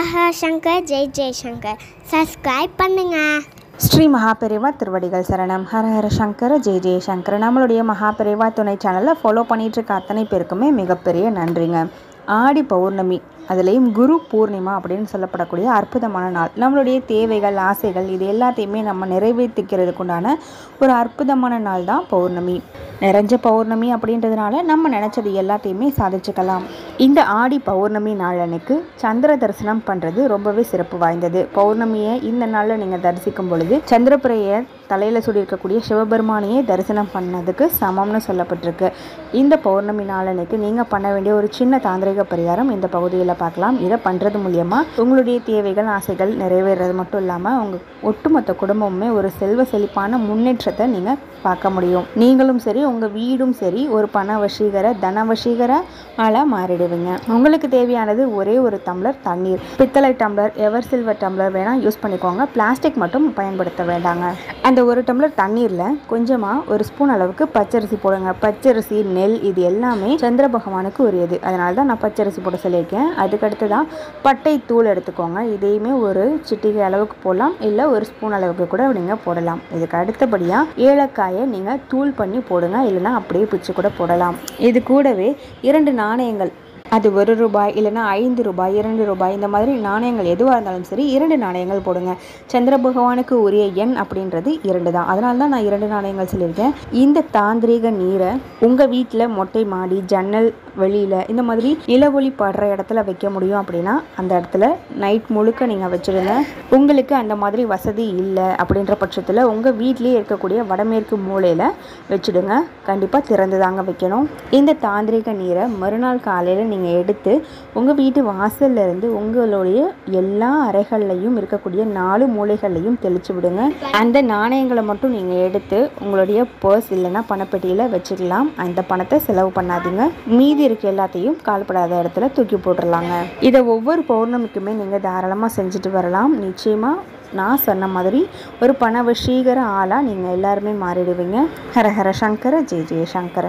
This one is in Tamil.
ஹர சங்கர் ஜெய் ஜெய்சங்கர். சப்ஸ்கிரைப் பண்ணுங்க. ஸ்ரீ மகாபெரிவா திருவடிகள் சரணம். ஹர ஹர சங்கர ஜெய் ஜெய்சங்கர். நம்மளுடைய மகாபெரிவா துணை சேனலில் ஃபாலோ பண்ணிகிட்டு இருக்க அத்தனை பேருக்குமே மிகப்பெரிய நன்றிங்க. ஆடி பௌர்ணமி, அதுலேயும் குரு பூர்ணிமா அப்படின்னு சொல்லப்படக்கூடிய அற்புதமான நாள். நம்மளுடைய தேவைகள், ஆசைகள் இது எல்லாத்தையுமே நம்ம நிறைவேற்றிக்கிறதுக்குண்டான ஒரு அற்புதமான நாள் தான் பௌர்ணமி. நிறைஞ்ச பௌர்ணமி அப்படின்றதுனால நம்ம நினச்சது எல்லாத்தையுமே சாதிச்சுக்கலாம். இந்த ஆடி பௌர்ணமி நாள் அன்னைக்கு சந்திர தரிசனம் பண்ணுறது ரொம்பவே சிறப்பு வாய்ந்தது. பௌர்ணமியை இந்த நாளில் நீங்கள் தரிசிக்கும் பொழுது சந்திரபிரையை தலையில் சுடியிருக்கக்கூடிய சிவபெருமானையே தரிசனம் பண்ணதுக்கு சமம்னு சொல்லப்பட்டிருக்கு. இந்த பௌர்ணமி நாள் அன்னைக்கு நீங்கள் பண்ண வேண்டிய ஒரு சின்ன தாந்திரிக பரிகாரம் இந்த பகுதியில் பார்க்கலாம். இதை பண்ணுறது மூலியமாக உங்களுடைய தேவைகள், ஆசைகள் நிறைவேறது மட்டும் இல்லாமல் உங்கள் ஒட்டுமொத்த குடும்பமுமே ஒரு செல்வ செழிப்பான முன்னேற்றத்தை நீங்கள் பார்க்க முடியும். நீங்களும் சரி, உங்கள் வீடும் சரி, ஒரு பண வசீகர, தன வசீகர ஆளாக மாறிடுவீங்க. உங்களுக்கு தேவையானது ஒரே ஒரு டம்ளர் தண்ணீர். பித்தளை டம்ளர், எவர் சில்வர் டம்ளர் வேணால் யூஸ் பண்ணிக்கோங்க. பிளாஸ்டிக் மட்டும் பயன்படுத்த வேண்டாங்க. அந்த ஒரு டம்ளர் தண்ணீரில் கொஞ்சமாக ஒரு ஸ்பூன் அளவுக்கு பச்சரிசி போடுங்க. பச்சரிசி, நெல் இது எல்லாமே சந்திர பகவானுக்கு உரியது. அதனால தான் நான் பச்சரிசி போட சொல்லியிருக்கேன். அதுக்கடுத்து தான் பட்டை தூள் எடுத்துக்கோங்க. இதையுமே ஒரு சிட்டிகை அளவுக்கு போடலாம், இல்லை ஒரு ஸ்பூன் அளவுக்கு கூட நீங்கள் போடலாம். இதுக்கு அடுத்தபடியாக ஏலக்காயை நீங்கள் தூள் பண்ணி போடுங்க, இல்லைனா அப்படியே பிச்சு கூட போடலாம். இது கூடவே 2 நாணயங்கள், அது 1 ரூபாய் இல்லைனா 5 ரூபாய், 2 ரூபாய், இந்த மாதிரி நாணயங்கள் எதுவாக இருந்தாலும் சரி 2 நாணயங்கள் போடுங்க. சந்திர பகவானுக்கு உரிய எண் அப்படின்றது 2 தான். அதனால தான் நான் 2 நாணயங்கள் சொல்லியிருக்கேன். இந்த தாந்திரீக நீரை உங்கள் வீட்டில் மொட்டை மாடி, ஜன்னல் வெளியில், இந்த மாதிரி நிலவொளி படுற இடத்துல வைக்க முடியும் அப்படின்னா அந்த இடத்துல நைட் முழுக்க நீங்கள் வச்சுடுங்க. உங்களுக்கு அந்த மாதிரி வசதி இல்லை அப்படின்ற பட்சத்தில் உங்கள் வீட்லேயே இருக்கக்கூடிய வடமேற்கு மூலையில் வச்சுடுங்க. கண்டிப்பாக திறந்து தாங்க வைக்கணும். இந்த தாந்திரிக நீரை மறுநாள் காலையில் நீங்கள் எடுத்து உங்கள் வீட்டு வாசல்ல இருந்து உங்களுடைய எல்லா அறைகள்லையும் இருக்கக்கூடிய 4 மூலைகள்லையும் தெளிச்சு விடுங்க. அந்த நாணயங்களை மட்டும் நீங்கள் எடுத்து உங்களுடைய பர்ஸ் இல்லைன்னா பணப்பெட்டியில் வச்சுக்கலாம். அந்த பணத்தை செலவு பண்ணாதீங்க. மீதி இருக்க எல்லாத்தையும் கால்படாத இடத்துல தூக்கி போட்டுடலாங்க. இதை ஒவ்வொரு பௌர்ணமிக்குமே நீங்கள் தாராளமாக செஞ்சுட்டு வரலாம். நிச்சயமாக நான் சொன்ன மாதிரி ஒரு பண வசீகர ஆளாக நீங்கள் எல்லாருமே மாறிடுவீங்க. ஹர ஹர சங்கர ஜெய் ஜெய் சங்கர.